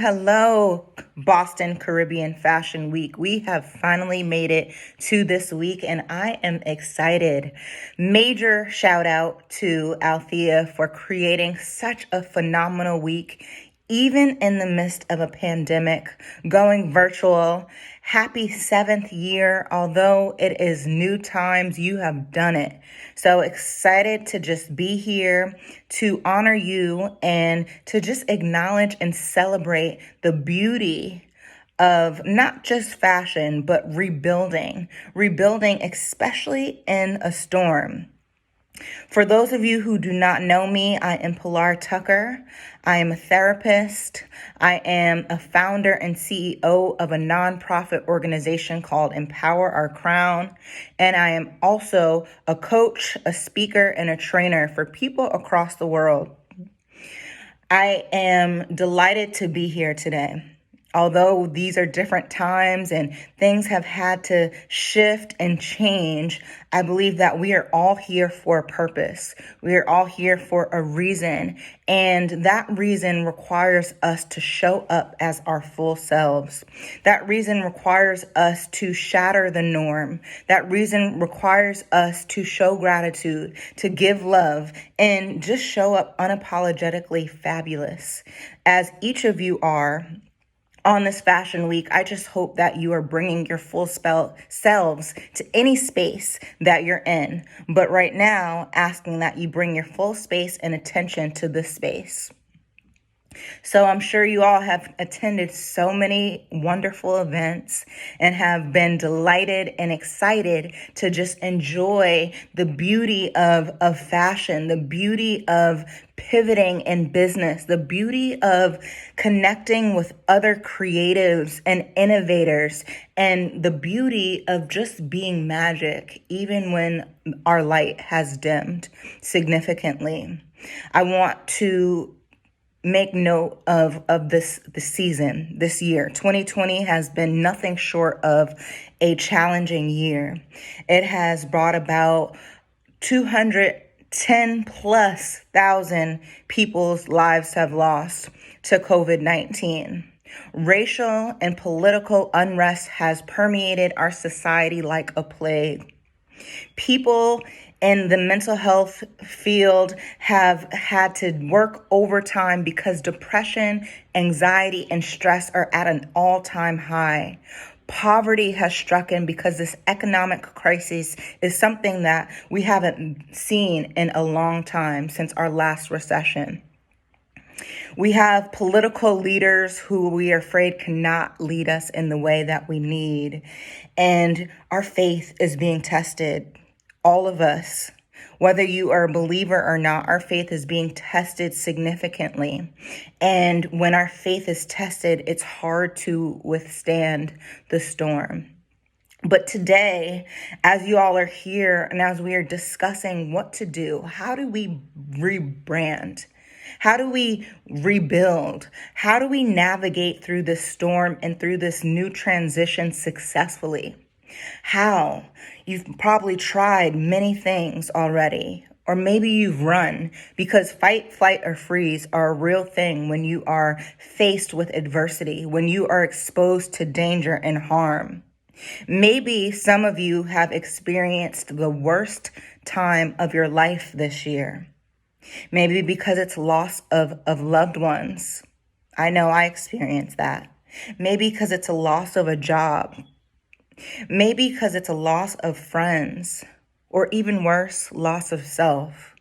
hello, Boston Caribbean Fashion Week. We have finally made it to this week, and I am excited. Major shout out to Althea for creating such a phenomenal week, even in the midst of a pandemic, going virtual. Happy 7th year. Although it is new times, you have done it. So excited to just be here, to honor you, and to just acknowledge and celebrate the beauty of not just fashion, but rebuilding, especially in a storm. For those of you who do not know me, I am Pilar Tucker. I am a therapist. I am a founder and CEO of a nonprofit organization called Empower Our Crown. And I am also a coach, a speaker, and a trainer for people across the world. I am delighted to be here today. Although these are different times and things have had to shift and change, I believe that we are all here for a purpose. We are all here for a reason. And that reason requires us to show up as our full selves. That reason requires us to shatter the norm. That reason requires us to show gratitude, to give love, and just show up unapologetically fabulous. As each of you are, on this fashion week, I just hope that you are bringing your full selves to any space that you're in. But right now, asking that you bring your full space and attention to this space. So I'm sure you all have attended so many wonderful events and have been delighted and excited to just enjoy the beauty of fashion, the beauty of pivoting in business, the beauty of connecting with other creatives and innovators, and the beauty of just being magic, even when our light has dimmed significantly. I want to make note of this season, this year. 2020 has been nothing short of a challenging year. It has brought about 210 plus thousand people's lives have lost to COVID-19. Racial and political unrest has permeated our society like a plague. People in the mental health field have had to work overtime because depression, anxiety, and stress are at an all-time high. Poverty has struck in because this economic crisis is something that we haven't seen in a long time since our last recession. We have political leaders who we are afraid cannot lead us in the way that we need. And our faith is being tested. All of us, whether you are a believer or not, our faith is being tested significantly. And when our faith is tested, it's hard to withstand the storm. But today, as you all are here and as we are discussing what to do, how do we rebrand? How do we rebuild? How do we navigate through this storm and through this new transition successfully? How? You've probably tried many things already, or maybe you've run, because fight, flight, or freeze are a real thing when you are faced with adversity, when you are exposed to danger and harm. Maybe some of you have experienced the worst time of your life this year. Maybe because it's loss of loved ones. I know I experienced that. Maybe because it's a loss of a job. Maybe because it's a loss of friends, or even worse, loss of self.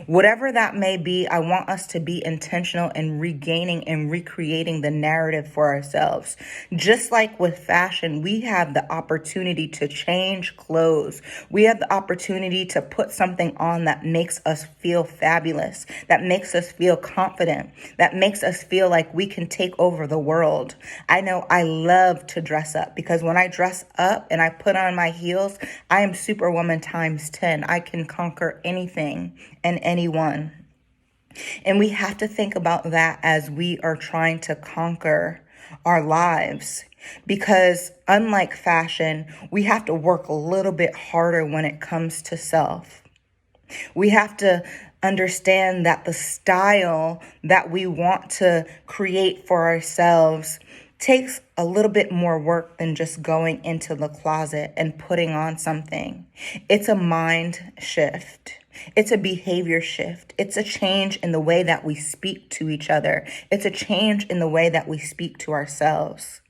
Whatever that may be, I want us to be intentional in regaining and recreating the narrative for ourselves. Just like with fashion, we have the opportunity to change clothes. We have the opportunity to put something on that makes us feel fabulous, that makes us feel confident, that makes us feel like we can take over the world. I know I love to dress up because when I dress up and I put on my heels, I am Superwoman times 10. I can conquer anything and anyone. And we have to think about that as we are trying to conquer our lives. Because unlike fashion, we have to work a little bit harder when it comes to self. We have to understand that the style that we want to create for ourselves takes a little bit more work than just going into the closet and putting on something. It's a mind shift. It's a behavior shift. It's a change in the way that we speak to each other. It's a change in the way that we speak to ourselves.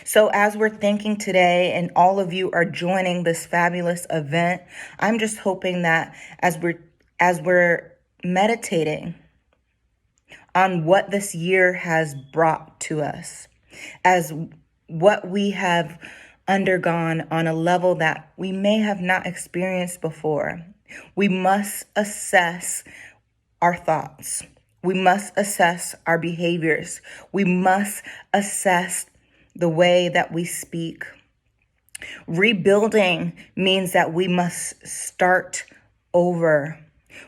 So as we're thinking today and all of you are joining this fabulous event, I'm just hoping that as we're meditating on what this year has brought to us, as what we have undergone on a level that we may have not experienced before, we must assess our thoughts. We must assess our behaviors. We must assess the way that we speak. Rebuilding means that we must start over.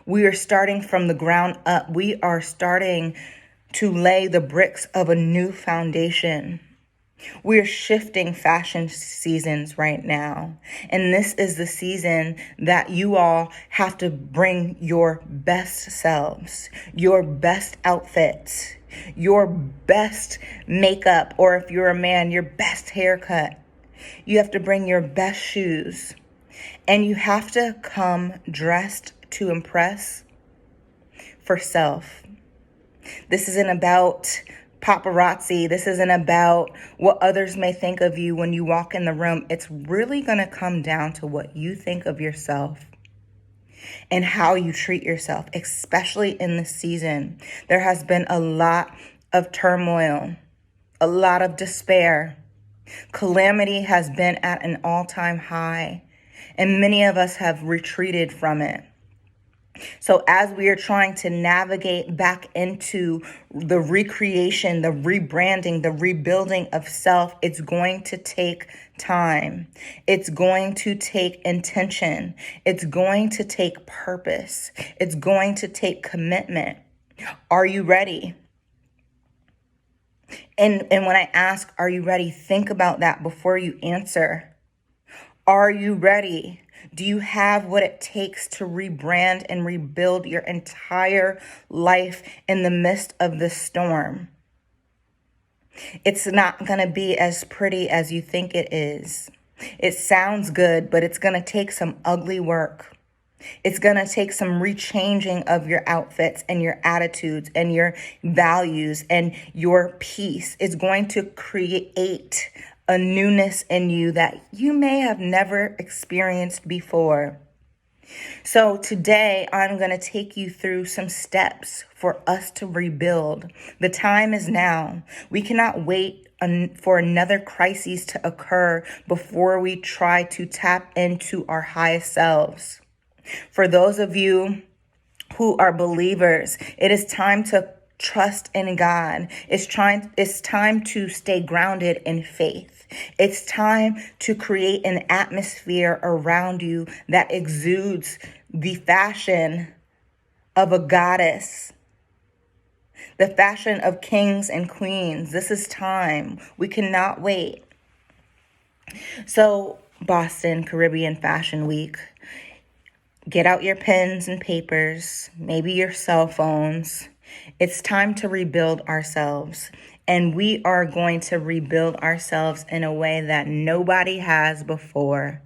We are starting from the ground up. We are starting to lay the bricks of a new foundation. We're shifting fashion seasons right now. And this is the season that you all have to bring your best selves, your best outfits, your best makeup, or if you're a man, your best haircut. You have to bring your best shoes. And you have to come dressed to impress for self. This isn't about paparazzi. This isn't about what others may think of you when you walk in the room. It's really going to come down to what you think of yourself and how you treat yourself, especially in this season. There has been a lot of turmoil, a lot of despair. Calamity has been at an all-time high, and many of us have retreated from it. So as we are trying to navigate back into the recreation, the rebranding, the rebuilding of self, it's going to take time. It's going to take intention. It's going to take purpose. It's going to take commitment. Are you ready? And when I ask, are you ready? Think about that before you answer. Are you ready? Do you have what it takes to rebrand and rebuild your entire life in the midst of this storm? It's not going to be as pretty as you think it is. It sounds good, but it's going to take some ugly work. It's going to take some rechanging of your outfits and your attitudes and your values and your peace. It's going to create a newness in you that you may have never experienced before. So today I'm going to take you through some steps for us to rebuild. The time is now. We cannot wait for another crisis to occur before we try to tap into our highest selves. For those of you who are believers, it is time to trust in God. It's time to stay grounded in faith. It's time to create an atmosphere around you that exudes the fashion of a goddess, the fashion of kings and queens. This is time. We cannot wait. So, Boston Caribbean Fashion Week. Get out your pens and papers, maybe your cell phones. It's time to rebuild ourselves. And we are going to rebuild ourselves in a way that nobody has before.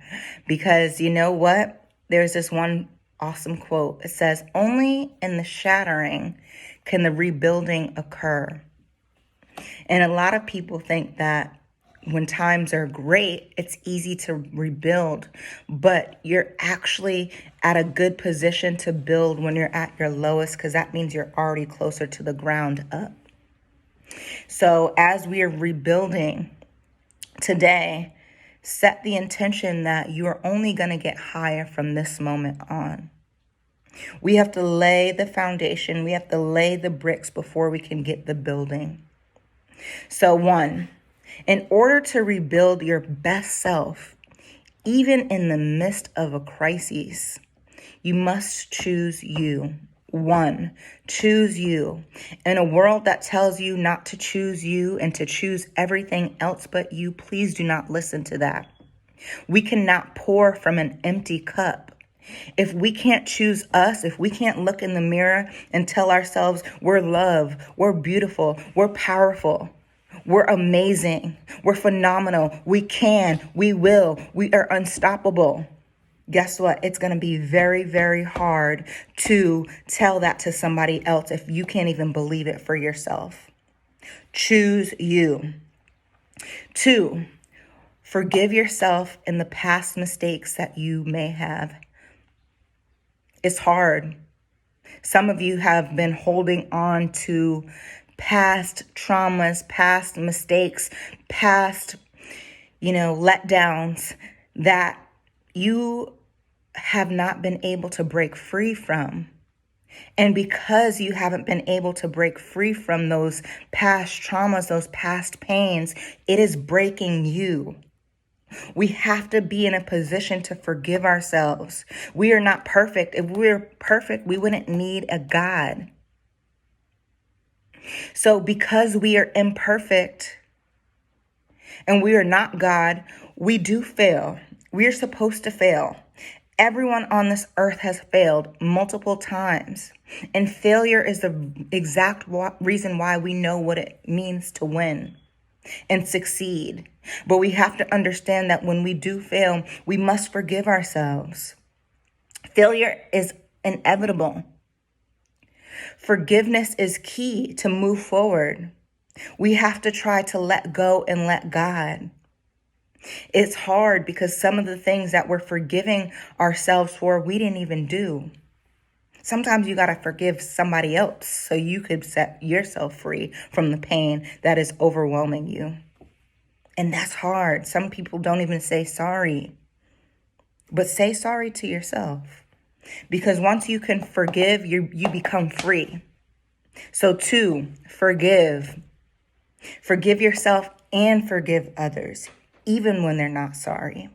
Because you know what? There's this one awesome quote. It says, only in the shattering can the rebuilding occur. And a lot of people think that when times are great, it's easy to rebuild, but you're actually at a good position to build when you're at your lowest, because that means you're already closer to the ground up. So as we are rebuilding today, set the intention that you are only going to get higher from this moment on. We have to lay the foundation. We have to lay the bricks before we can get the building. So 1, in order to rebuild your best self, even in the midst of a crisis, you must choose you. 1, choose you. In a world that tells you not to choose you and to choose everything else but you, please do not listen to that. We cannot pour from an empty cup. If we can't choose us, if we can't look in the mirror and tell ourselves we're loved, we're beautiful, we're powerful, we're amazing, we're phenomenal, we can, we will, we are unstoppable. Guess what? It's going to be very, very hard to tell that to somebody else if you can't even believe it for yourself. Choose you. 2, forgive yourself in the past mistakes that you may have. It's hard. Some of you have been holding on to past traumas, past mistakes, past, letdowns that you have not been able to break free from. And because you haven't been able to break free from those past traumas, those past pains, it is breaking you. We have to be in a position to forgive ourselves. We are not perfect. If we were perfect, we wouldn't need a God. So because we are imperfect and we are not God, we do fail. We are supposed to fail. Everyone on this earth has failed multiple times. And failure is the exact reason why we know what it means to win and succeed. But we have to understand that when we do fail, we must forgive ourselves. Failure is inevitable. Forgiveness is key to move forward. We have to try to let go and let God. It's hard because some of the things that we're forgiving ourselves for, we didn't even do. Sometimes you got to forgive somebody else so you could set yourself free from the pain that is overwhelming you. And that's hard. Some people don't even say sorry. But say sorry to yourself. Because once you can forgive, you become free. So 2, forgive. Forgive yourself and forgive others, even when they're not sorry.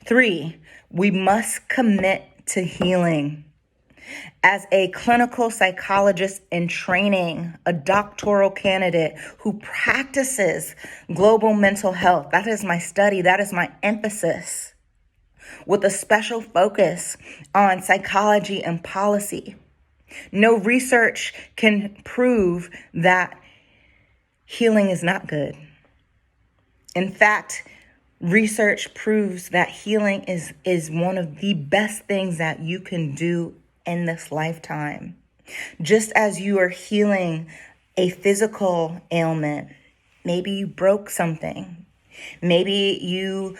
3, we must commit to healing. As a clinical psychologist in training, a doctoral candidate who practices global mental health, that is my study, that is my emphasis, with a special focus on psychology and policy. No research can prove that healing is not good. In fact, research proves that healing is one of the best things that you can do in this lifetime. Just as you are healing a physical ailment, maybe you broke something. Maybe you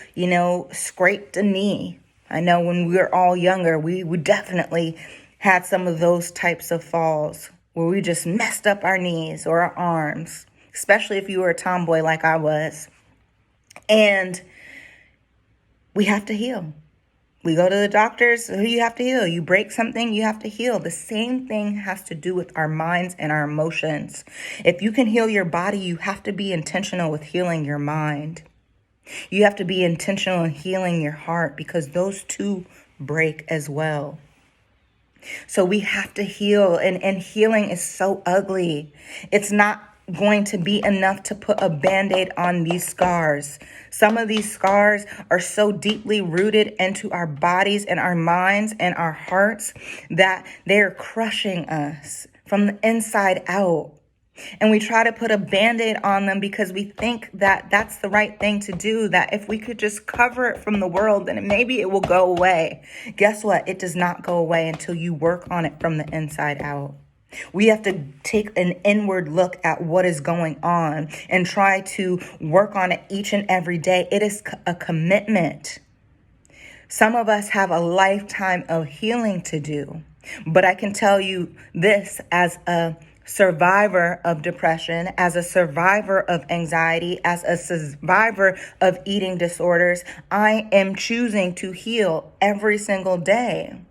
scraped a knee. I know when we were all younger, we definitely had some of those types of falls where we just messed up our knees or our arms, especially if you were a tomboy like I was. And we have to heal. We go to the doctors, you have to heal. You break something, you have to heal. The same thing has to do with our minds and our emotions. If you can heal your body, you have to be intentional with healing your mind. You have to be intentional in healing your heart because those two break as well. So we have to heal, and healing is so ugly. It's not going to be enough to put a Band-Aid on these scars. Some of these scars are so deeply rooted into our bodies and our minds and our hearts that they're crushing us from the inside out. And we try to put a Band-Aid on them because we think that that's the right thing to do, that if we could just cover it from the world, then maybe it will go away. Guess what? It does not go away until you work on it from the inside out. We have to take an inward look at what is going on and try to work on it each and every day. It is a commitment. Some of us have a lifetime of healing to do, but I can tell you this as a survivor of depression, as a survivor of anxiety, as a survivor of eating disorders, I am choosing to heal every single day.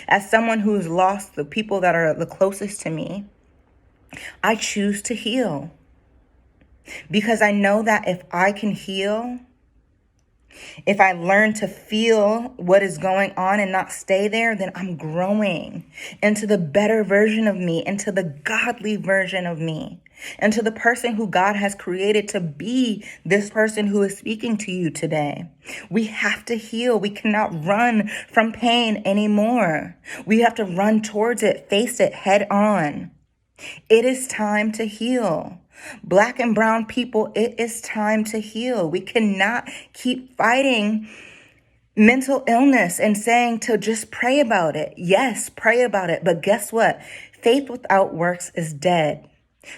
As someone who's lost the people that are the closest to me, I choose to heal because I know that if I can heal, If I learn to feel what is going on and not stay there, then I'm growing into the better version of me, into the godly version of me, into the person who God has created to be this person who is speaking to you today. We have to heal. We cannot run from pain anymore. We have to run towards it, face it head on. It is time to heal. Black and brown people, it is time to heal. We cannot keep fighting mental illness and saying to just pray about it. Yes, pray about it. But guess what? Faith without works is dead.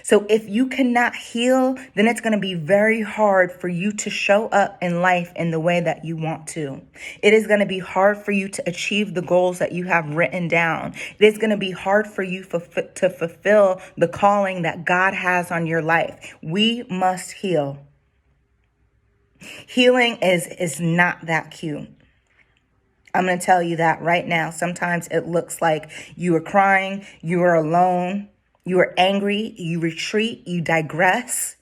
So if you cannot heal, then it's going to be very hard for you to show up in life in the way that you want to. It is going to be hard for you to achieve the goals that you have written down. It is going to be hard for you to fulfill the calling that God has on your life. We must heal. Healing is not that cute. I'm going to tell you that right now. Sometimes it looks like you are crying, you are alone, you are angry, you retreat, you digress,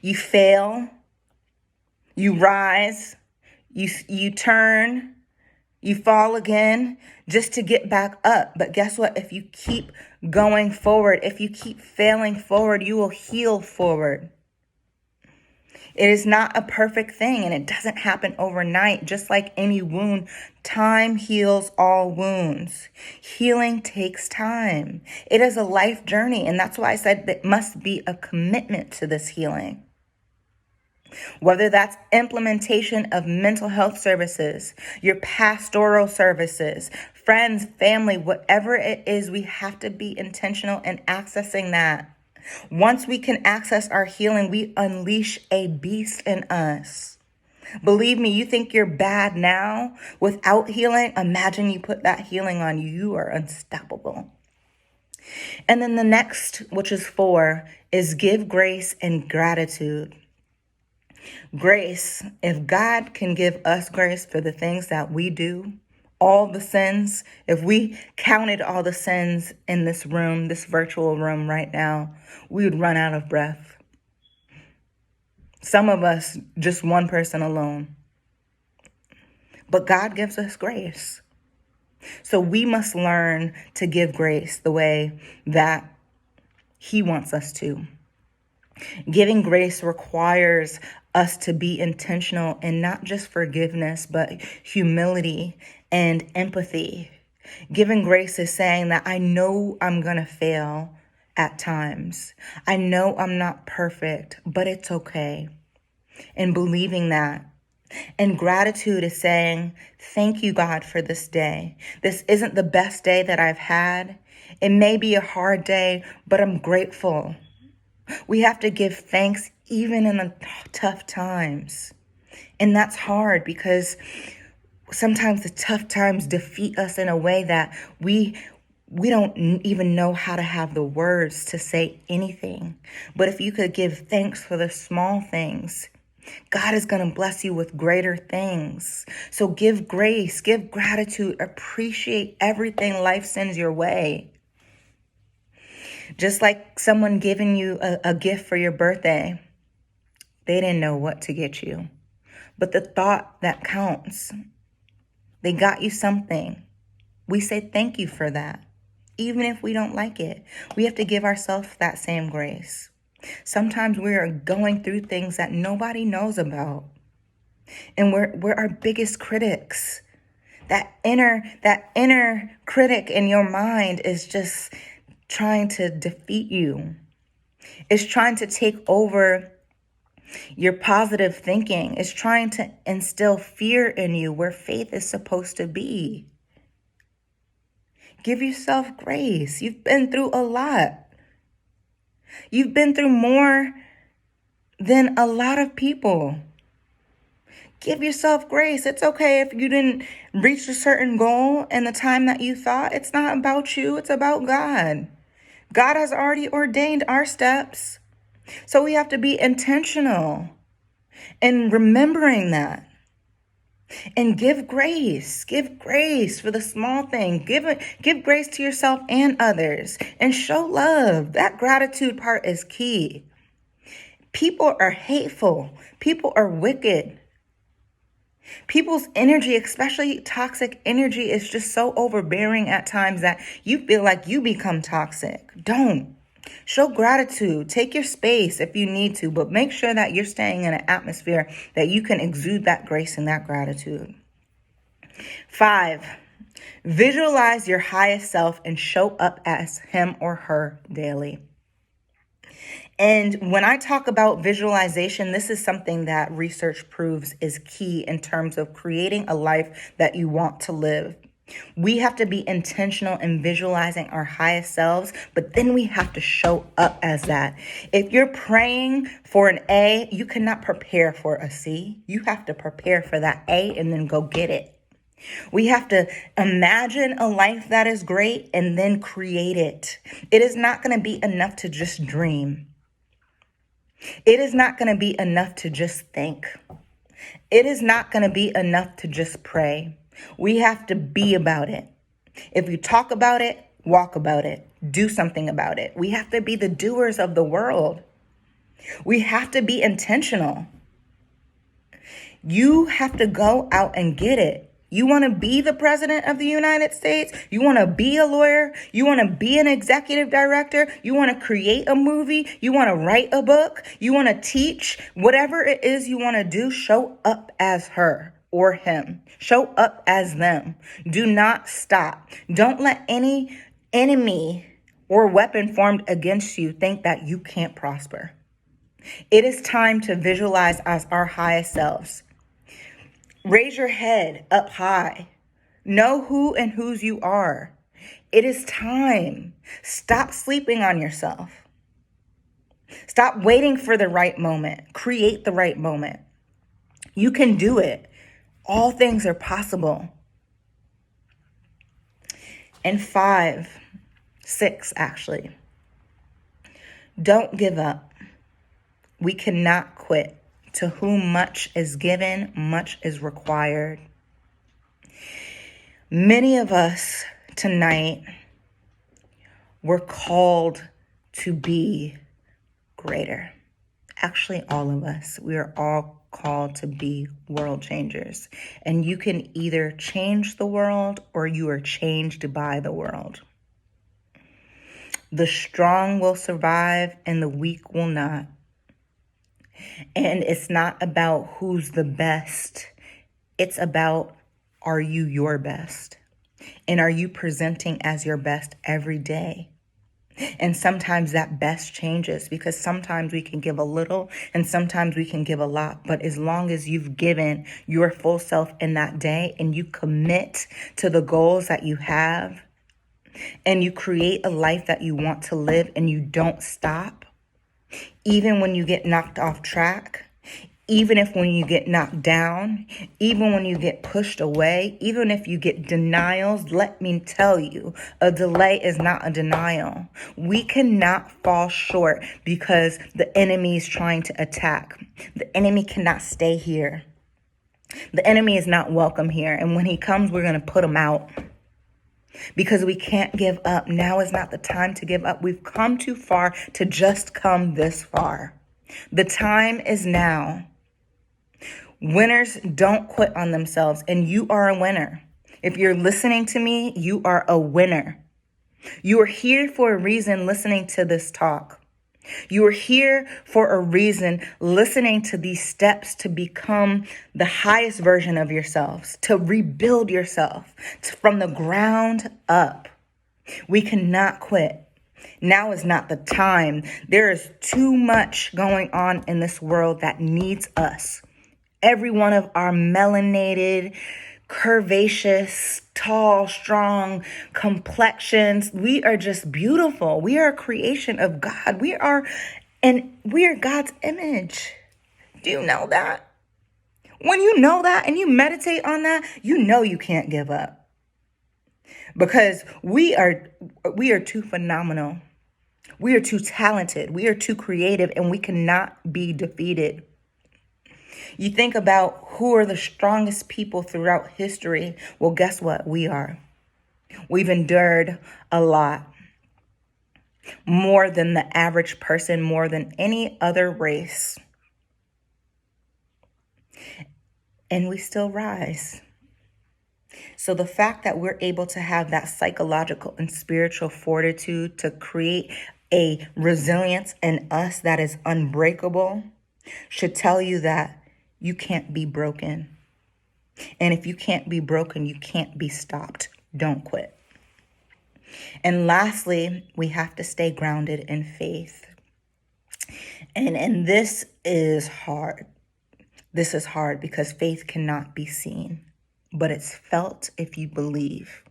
you fail, you rise, you turn, you fall again just to get back up. But guess what? If you keep going forward, if you keep failing forward, you will heal forward. It is not a perfect thing, and it doesn't happen overnight. Just like any wound, time heals all wounds. Healing takes time. It is a life journey, and that's why I said there must be a commitment to this healing. Whether that's implementation of mental health services, your pastoral services, friends, family, whatever it is, we have to be intentional in accessing that. Once we can access our healing, we unleash a beast in us. Believe me, you think you're bad now without healing? Imagine you put that healing on you. You are unstoppable. And then the next, which is 4, is give grace and gratitude. Grace, if God can give us grace for the things that we do, all the sins, if we counted all the sins in this room, this virtual room right now, we would run out of breath. Some of us, just one person alone. But God gives us grace. So we must learn to give grace the way that He wants us to. Giving grace requires us to be intentional in not just forgiveness, but humility and empathy. Giving grace is saying that I know I'm going to fail at times. I know I'm not perfect, but it's okay. And believing that. And gratitude is saying, thank you, God, for this day. This isn't the best day that I've had. It may be a hard day, but I'm grateful. We have to give thanks even in the tough times. And that's hard because sometimes the tough times defeat us in a way that we don't even know how to have the words to say anything. But if you could give thanks for the small things, God is going to bless you with greater things. So give grace, give gratitude, appreciate everything life sends your way. Just like someone giving you a gift for your birthday, they didn't know what to get you. But the thought that counts, they got you something. We say thank you for that. Even if we don't like it, we have to give ourselves that same grace. Sometimes we are going through things that nobody knows about. And we're our biggest critics. That inner critic in your mind is just trying to defeat you. It's trying to take over your positive thinking. It's trying to instill fear in you where faith is supposed to be. Give yourself grace. You've been through a lot. You've been through more than a lot of people. Give yourself grace. It's okay if you didn't reach a certain goal in the time that you thought. It's not about you. It's about God. God has already ordained our steps. So we have to be intentional in remembering that. And give grace. Give grace for the small thing. Give grace to yourself and others. And show love. That gratitude part is key. People are hateful. People are wicked. People's energy, especially toxic energy, is just so overbearing at times that you feel like you become toxic. Don't. Show gratitude. Take your space if you need to, but make sure that you're staying in an atmosphere that you can exude that grace and that gratitude. 5, visualize your highest self and show up as him or her daily. And when I talk about visualization, this is something that research proves is key in terms of creating a life that you want to live. We have to be intentional in visualizing our highest selves, but then we have to show up as that. If you're praying for an A, you cannot prepare for a C. You have to prepare for that A and then go get it. We have to imagine a life that is great and then create it. It is not going to be enough to just dream. It is not going to be enough to just think. It is not going to be enough to just pray. We have to be about it. If you talk about it, walk about it, do something about it. We have to be the doers of the world. We have to be intentional. You have to go out and get it. You want to be the president of the United States? You want to be a lawyer? You want to be an executive director? You want to create a movie? You want to write a book? You want to teach? Whatever it is you want to do, show up as her or him. Show up as them. Do not stop. Don't let any enemy or weapon formed against you think that you can't prosper. It is time to visualize as our highest selves. Raise your head up high. Know who and whose you are. It is time. Stop sleeping on yourself. Stop waiting for the right moment. Create the right moment. You can do it. All things are possible. And 6 actually. Don't give up. We cannot quit. To whom much is given, much is required. Many of us tonight were called to be greater. Actually, all of us. We are all called to be world changers. And you can either change the world or you are changed by the world. The strong will survive and the weak will not. And it's not about who's the best. It's about, are you your best? And are you presenting as your best every day? And sometimes that best changes because sometimes we can give a little and sometimes we can give a lot. But as long as you've given your full self in that day and you commit to the goals that you have and you create a life that you want to live and you don't stop, even when you get knocked off track, even if when you get knocked down, even when you get pushed away, even if you get denials, let me tell you, a delay is not a denial. We cannot fall short because the enemy is trying to attack. The enemy cannot stay here. The enemy is not welcome here. And when he comes, we're going to put him out. Because we can't give up. Now is not the time to give up. We've come too far to just come this far. The time is now. Winners don't quit on themselves, and you are a winner. If you're listening to me, you are a winner. You are here for a reason listening to this talk. You are here for a reason listening to these steps to become the highest version of yourselves, to rebuild yourself from the ground up. We cannot quit. Now is not the time. There is too much going on in this world that needs us. Every one of our melanated, curvaceous, tall, strong complexions. We are just beautiful. We are a creation of God. We are God's image. Do you know that? When you know that and you meditate on that, you know you can't give up. Because we are too phenomenal. We are too talented. We are too creative, and we cannot be defeated. You think about who are the strongest people throughout history. Well, guess what? We are. We've endured a lot. More than the average person, more than any other race. and we still rise. So the fact that we're able to have that psychological and spiritual fortitude to create a resilience in us that is unbreakable should tell you that you can't be broken. And if you can't be broken, you can't be stopped. Don't quit. And lastly, we have to stay grounded in faith. And this is hard. This is hard because faith cannot be seen, but it's felt if you believe.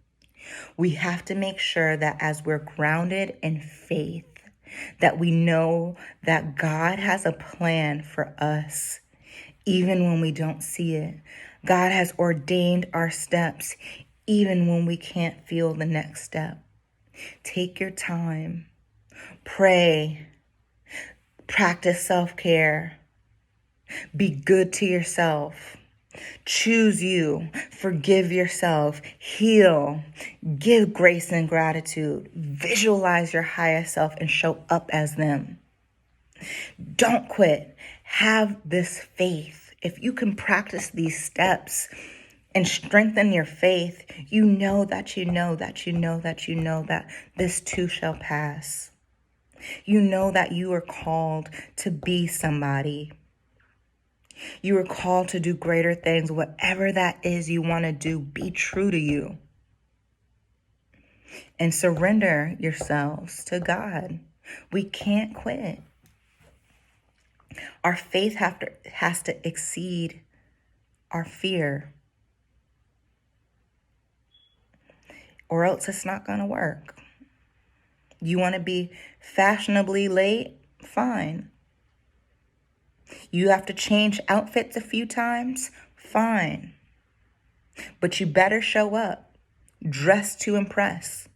We have to make sure that as we're grounded in faith, that we know that God has a plan for us, even when we don't see it. God has ordained our steps, even when we can't feel the next step. Take your time, pray, practice self-care, be good to yourself. Choose you, forgive yourself, heal, give grace and gratitude, visualize your highest self and show up as them. Don't quit. Have this faith. If you can practice these steps and strengthen your faith, you know that this too shall pass. You know that you are called to be somebody. You are called to do greater things. Whatever that is you want to do, be true to you. And surrender yourselves to God. We can't quit. Our faith has to exceed our fear, or else it's not going to work. You want to be fashionably late? Fine. You have to change outfits a few times? Fine. But you better show up, dressed to impress.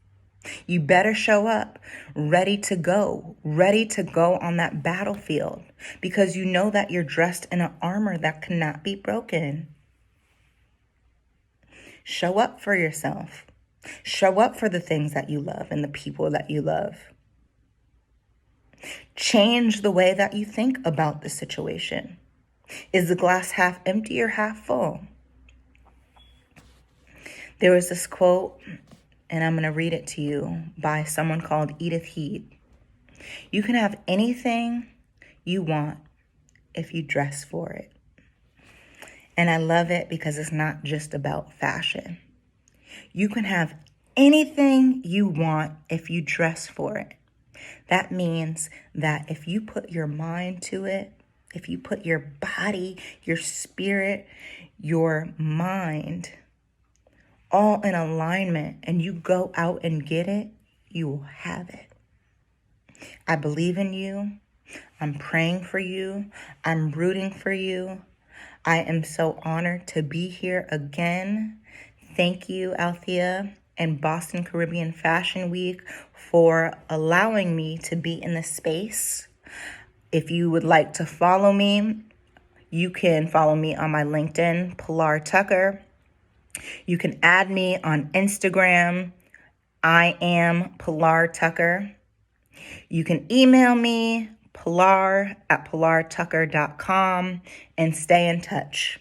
You better show up ready to go on that battlefield, because you know that you're dressed in an armor that cannot be broken. Show up for yourself. Show up for the things that you love and the people that you love. Change the way that you think about the situation. Is the glass half empty or half full? There was this quote, and I'm going to read it to you, by someone called Edith Head. You can have anything you want if you dress for it. And I love it because it's not just about fashion. You can have anything you want if you dress for it. That means that if you put your mind to it, if you put your body, your spirit, your mind all in alignment and you go out and get it, you will have it. I believe in you. I'm praying for you. I'm rooting for you. I am so honored to be here again. Thank you, Althea and Boston Caribbean Fashion Week, for allowing me to be in this space. If you would like to follow me, you can follow me on my LinkedIn, Pilar Tucker. You can add me on Instagram. I am Pilar Tucker. You can email me, pilar@pilartucker.com, and stay in touch.